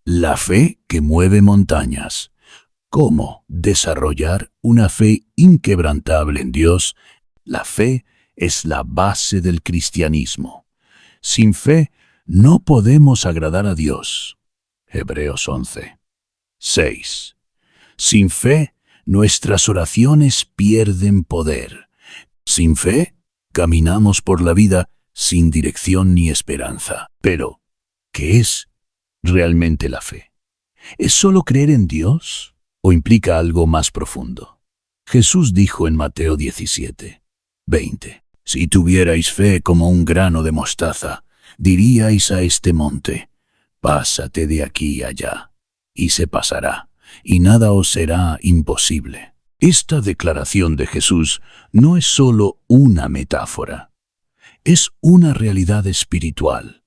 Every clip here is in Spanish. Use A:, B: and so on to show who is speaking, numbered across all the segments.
A: La fe que mueve montañas. ¿Cómo desarrollar una fe inquebrantable en Dios? La fe es la base del cristianismo. Sin fe no podemos agradar a Dios. Hebreos 11. 6. Sin fe, nuestras oraciones pierden poder. Sin fe, caminamos por la vida sin dirección ni esperanza. Pero, ¿qué es realmente la fe? ¿Es solo creer en Dios o implica algo más profundo? Jesús dijo en Mateo 17, 20, si tuvierais fe como un grano de mostaza, diríais a este monte, pásate de aquí allá, y se pasará, y nada os será imposible. Esta declaración de Jesús no es solo una metáfora, es una realidad espiritual.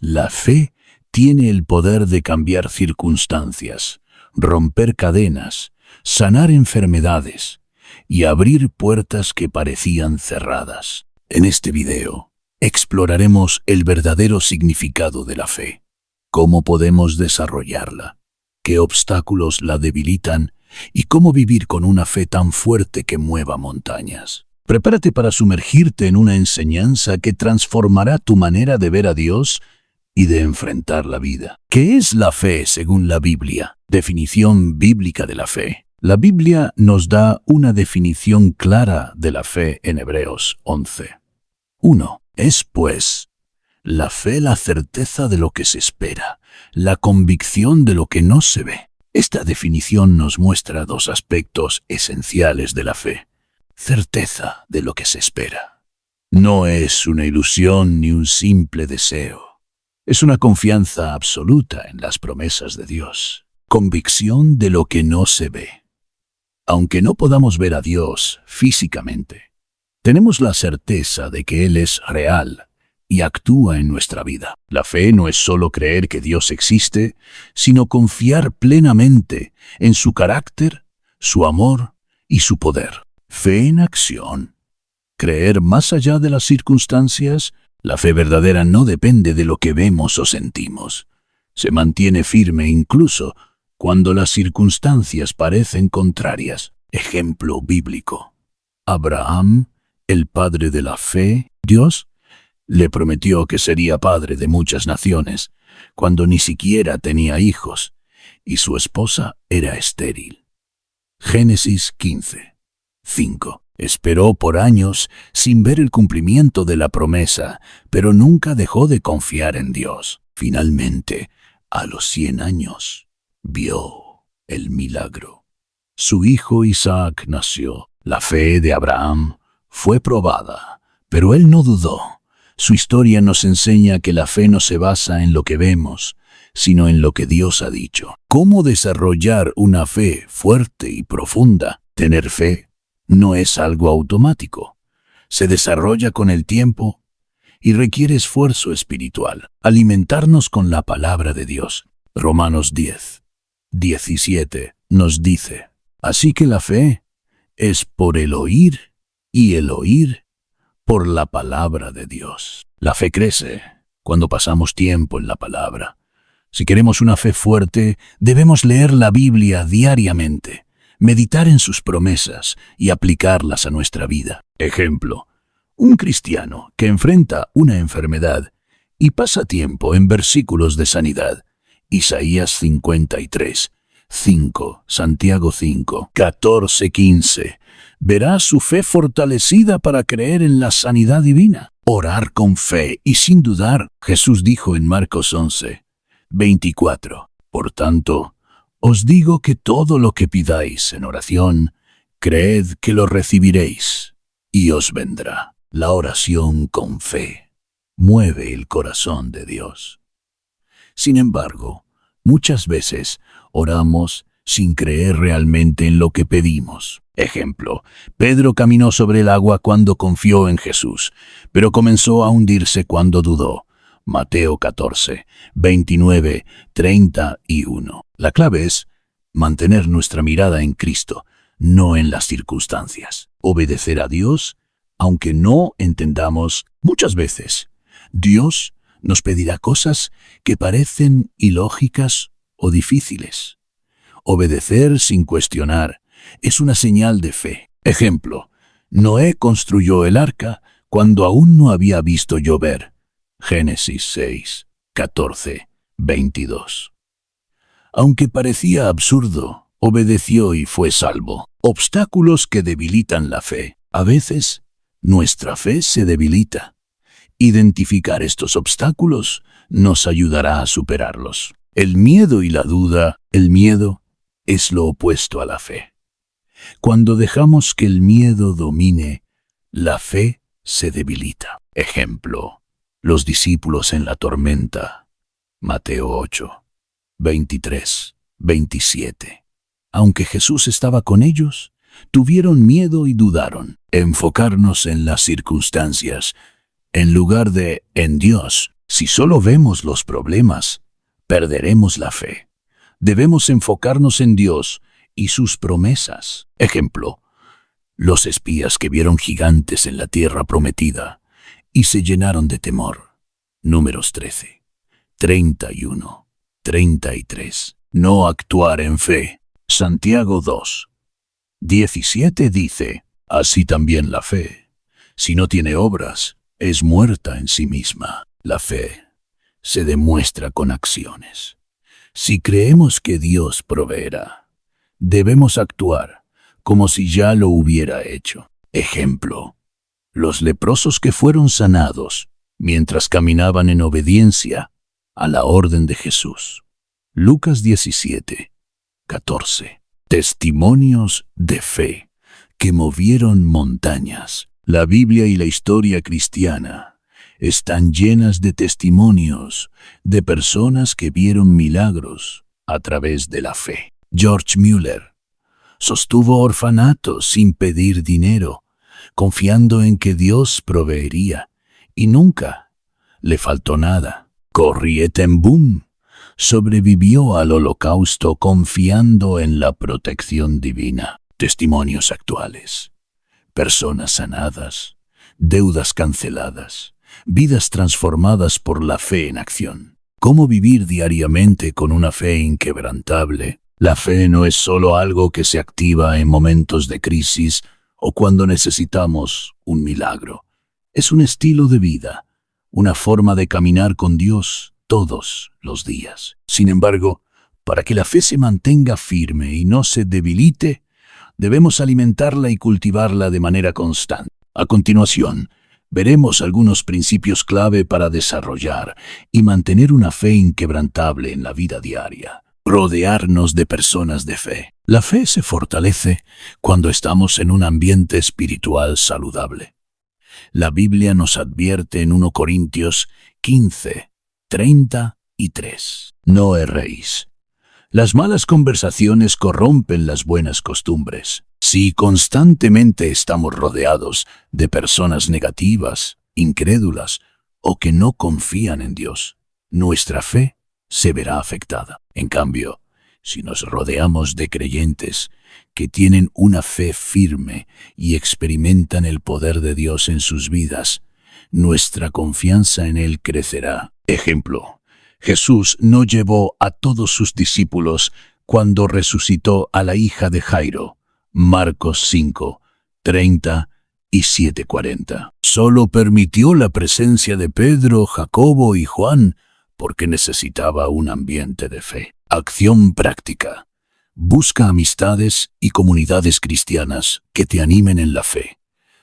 A: La fe tiene el poder de cambiar circunstancias, romper cadenas, sanar enfermedades y abrir puertas que parecían cerradas. En este video, exploraremos el verdadero significado de la fe, cómo podemos desarrollarla, qué obstáculos la debilitan y cómo vivir con una fe tan fuerte que mueva montañas. Prepárate para sumergirte en una enseñanza que transformará tu manera de ver a Dios y de enfrentar la vida. ¿Qué es la fe según la Biblia? Definición bíblica de la fe. La Biblia nos da una definición clara de la fe en Hebreos 11. 1. Es, pues, la fe la certeza de lo que se espera, la convicción de lo que no se ve. Esta definición nos muestra dos aspectos esenciales de la fe. Certeza de lo que se espera. No es una ilusión ni un simple deseo. Es una confianza absoluta en las promesas de Dios. Convicción de lo que no se ve. Aunque no podamos ver a Dios físicamente, tenemos la certeza de que Él es real y actúa en nuestra vida. La fe no es solo creer que Dios existe, sino confiar plenamente en su carácter, su amor y su poder. Fe en acción. Creer más allá de las circunstancias. La fe verdadera no depende de lo que vemos o sentimos. Se mantiene firme incluso cuando las circunstancias parecen contrarias. Ejemplo bíblico. Abraham, el padre de la fe, Dios le prometió que sería padre de muchas naciones, cuando ni siquiera tenía hijos, y su esposa era estéril. Génesis 15. 5. Esperó por años sin ver el cumplimiento de la promesa, pero nunca dejó de confiar en Dios. Finalmente, a los 100 años, vio el milagro. Su hijo Isaac nació. La fe de Abraham fue probada, pero él no dudó. Su historia nos enseña que la fe no se basa en lo que vemos, sino en lo que Dios ha dicho. ¿Cómo desarrollar una fe fuerte y profunda? Tener fe no es algo automático. Se desarrolla con el tiempo y requiere esfuerzo espiritual. Alimentarnos con la palabra de Dios. Romanos 10, 17 nos dice, así que la fe es por el oír y el oír por la palabra de Dios. La fe crece cuando pasamos tiempo en la palabra. Si queremos una fe fuerte, debemos leer la Biblia diariamente, meditar en sus promesas y aplicarlas a nuestra vida. Ejemplo, un cristiano que enfrenta una enfermedad y pasa tiempo en versículos de sanidad. Isaías 53, 5, Santiago 5, 14, 15. Verá su fe fortalecida para creer en la sanidad divina. Orar con fe y sin dudar. Jesús dijo en Marcos 11, 24. Por tanto, os digo que todo lo que pidáis en oración, creed que lo recibiréis, y os vendrá. La oración con fe mueve el corazón de Dios. Sin embargo, muchas veces oramos sin creer realmente en lo que pedimos. Ejemplo, Pedro caminó sobre el agua cuando confió en Jesús, pero comenzó a hundirse cuando dudó. Mateo 14, 29, 31. La clave es mantener nuestra mirada en Cristo, no en las circunstancias. Obedecer a Dios, aunque no entendamos muchas veces. Dios nos pedirá cosas que parecen ilógicas o difíciles. Obedecer sin cuestionar es una señal de fe. Ejemplo, Noé construyó el arca cuando aún no había visto llover. Génesis 6, 14, 22. Aunque parecía absurdo, obedeció y fue salvo. Obstáculos que debilitan la fe. A veces, nuestra fe se debilita. Identificar estos obstáculos nos ayudará a superarlos. El miedo y la duda. El miedo es lo opuesto a la fe. Cuando dejamos que el miedo domine, la fe se debilita. Ejemplo, los discípulos en la tormenta. Mateo 8, 23, 27. Aunque Jesús estaba con ellos, tuvieron miedo y dudaron. Enfocarnos en las circunstancias, en lugar de en Dios. Si solo vemos los problemas, perderemos la fe. Debemos enfocarnos en Dios y sus promesas. Ejemplo, los espías que vieron gigantes en la tierra prometida y se llenaron de temor. Números 13, 31, 33. No actuar en fe. Santiago 2, 17 dice, así también la fe, si no tiene obras, es muerta en sí misma. La fe se demuestra con acciones. Si creemos que Dios proveerá, debemos actuar como si ya lo hubiera hecho. Ejemplo, los leprosos que fueron sanados mientras caminaban en obediencia a la orden de Jesús. Lucas 17, 14. Testimonios de fe que movieron montañas. La Biblia y la historia cristiana están llenas de testimonios de personas que vieron milagros a través de la fe. George Mueller sostuvo orfanatos sin pedir dinero, confiando en que Dios proveería, y nunca le faltó nada. Corrie ten Boom sobrevivió al Holocausto confiando en la protección divina. Testimonios actuales. Personas sanadas, deudas canceladas, vidas transformadas por la fe en acción. ¿Cómo vivir diariamente con una fe inquebrantable? La fe no es solo algo que se activa en momentos de crisis o cuando necesitamos un milagro. Es un estilo de vida, una forma de caminar con Dios todos los días. Sin embargo, para que la fe se mantenga firme y no se debilite, debemos alimentarla y cultivarla de manera constante. A continuación, veremos algunos principios clave para desarrollar y mantener una fe inquebrantable en la vida diaria. Rodearnos de personas de fe. La fe se fortalece cuando estamos en un ambiente espiritual saludable. La Biblia nos advierte en 1 Corintios 15, 33. No erréis. Las malas conversaciones corrompen las buenas costumbres. Si constantemente estamos rodeados de personas negativas, incrédulas o que no confían en Dios, nuestra fe se verá afectada. En cambio, si nos rodeamos de creyentes que tienen una fe firme y experimentan el poder de Dios en sus vidas, nuestra confianza en Él crecerá. Ejemplo, Jesús no llevó a todos sus discípulos cuando resucitó a la hija de Jairo. Marcos 5, 30 y 7:40. Solo permitió la presencia de Pedro, Jacobo y Juan porque necesitaba un ambiente de fe. Acción práctica. Busca amistades y comunidades cristianas que te animen en la fe.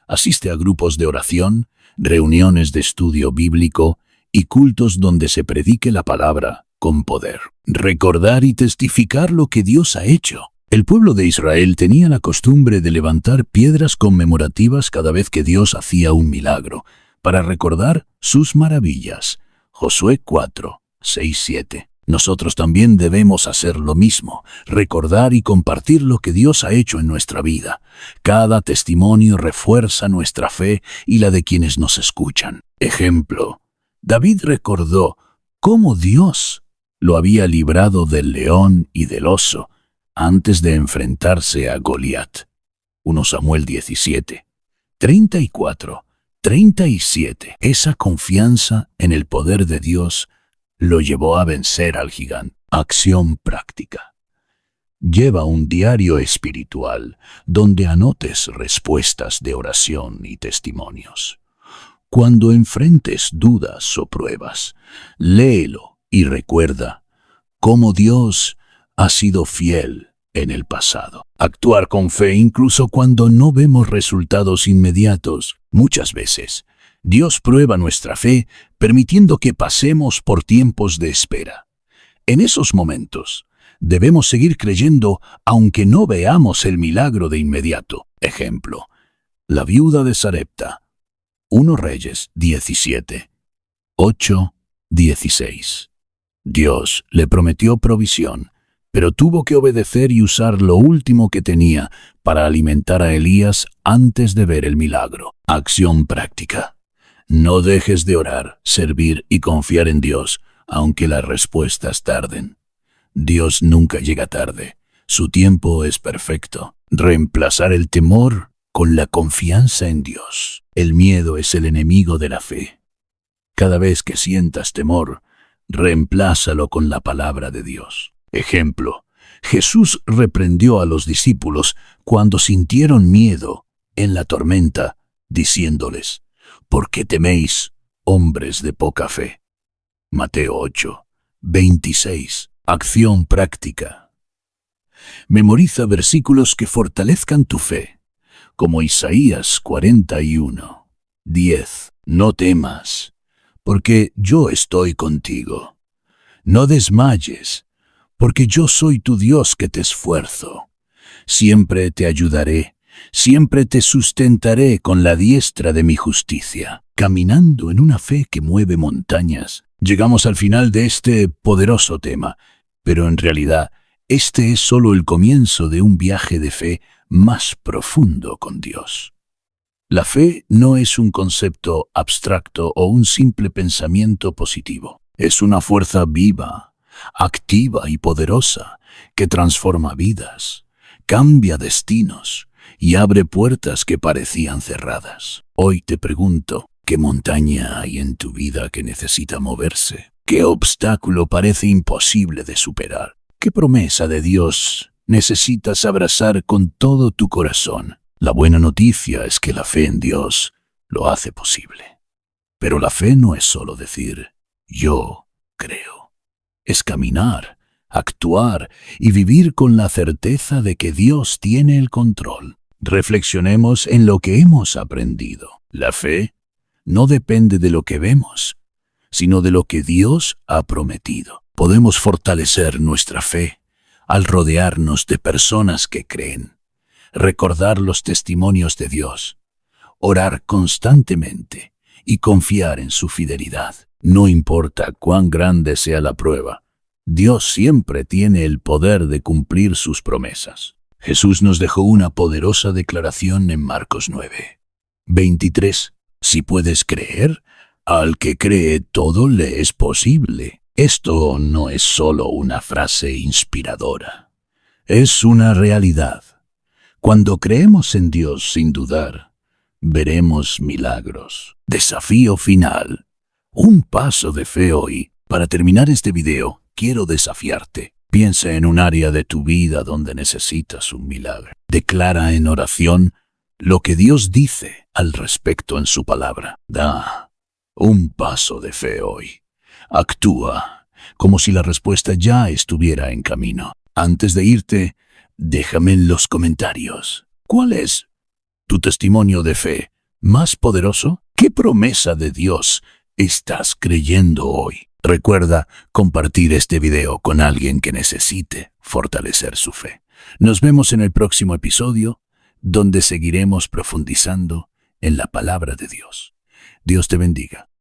A: Asiste a grupos de oración, reuniones de estudio bíblico y cultos donde se predique la palabra con poder. Recordar y testificar lo que Dios ha hecho. El pueblo de Israel tenía la costumbre de levantar piedras conmemorativas cada vez que Dios hacía un milagro, para recordar sus maravillas. Josué 4, 6, 7. Nosotros también debemos hacer lo mismo, recordar y compartir lo que Dios ha hecho en nuestra vida. Cada testimonio refuerza nuestra fe y la de quienes nos escuchan. Ejemplo, David recordó cómo Dios lo había librado del león y del oso antes de enfrentarse a Goliat. 1 Samuel 17, 34, 37. Esa confianza en el poder de Dios lo llevó a vencer al gigante. Acción práctica. Lleva un diario espiritual donde anotes respuestas de oración y testimonios. Cuando enfrentes dudas o pruebas, léelo y recuerda cómo Dios ha sido fiel en el pasado. Actuar con fe incluso cuando no vemos resultados inmediatos. Muchas veces, Dios prueba nuestra fe permitiendo que pasemos por tiempos de espera. En esos momentos, debemos seguir creyendo aunque no veamos el milagro de inmediato. Ejemplo, la viuda de Sarepta. 1 Reyes 17, 8, 16. Dios le prometió provisión, pero tuvo que obedecer y usar lo último que tenía para alimentar a Elías antes de ver el milagro. Acción práctica. No dejes de orar, servir y confiar en Dios, aunque las respuestas tarden. Dios nunca llega tarde. Su tiempo es perfecto. Reemplazar el temor con la confianza en Dios. El miedo es el enemigo de la fe. Cada vez que sientas temor, reemplázalo con la palabra de Dios. Ejemplo, Jesús reprendió a los discípulos cuando sintieron miedo en la tormenta, diciéndoles: ¿por qué teméis, hombres de poca fe? Mateo 8, 26. Acción práctica. Memoriza versículos que fortalezcan tu fe, como Isaías 41, 10. No temas, porque yo estoy contigo. No desmayes, porque yo soy tu Dios que te esfuerzo. Siempre te ayudaré, siempre te sustentaré con la diestra de mi justicia. Caminando en una fe que mueve montañas. Llegamos al final de este poderoso tema, pero en realidad este es solo el comienzo de un viaje de fe más profundo con Dios. La fe no es un concepto abstracto o un simple pensamiento positivo. Es una fuerza viva, activa y poderosa que transforma vidas, cambia destinos y abre puertas que parecían cerradas. Hoy te pregunto, ¿qué montaña hay en tu vida que necesita moverse? ¿Qué obstáculo parece imposible de superar? ¿Qué promesa de Dios necesitas abrazar con todo tu corazón? La buena noticia es que la fe en Dios lo hace posible. Pero la fe no es solo decir, yo creo. Es caminar, actuar y vivir con la certeza de que Dios tiene el control. Reflexionemos en lo que hemos aprendido. La fe no depende de lo que vemos, sino de lo que Dios ha prometido. Podemos fortalecer nuestra fe al rodearnos de personas que creen, recordar los testimonios de Dios, orar constantemente y confiar en su fidelidad. No importa cuán grande sea la prueba, Dios siempre tiene el poder de cumplir sus promesas. Jesús nos dejó una poderosa declaración en Marcos 9, 23. Si puedes creer, al que cree todo le es posible. Esto no es solo una frase inspiradora, es una realidad. Cuando creemos en Dios sin dudar, veremos milagros. Desafío final. Un paso de fe hoy. Para terminar este video, quiero desafiarte. Piensa en un área de tu vida donde necesitas un milagro. Declara en oración lo que Dios dice al respecto en su palabra. Da un paso de fe hoy. Actúa como si la respuesta ya estuviera en camino. Antes de irte, déjame en los comentarios. ¿Cuál es tu testimonio de fe más poderoso? ¿Qué promesa de Dios estás creyendo hoy? Recuerda compartir este video con alguien que necesite fortalecer su fe. Nos vemos en el próximo episodio, donde seguiremos profundizando en la palabra de Dios. Dios te bendiga.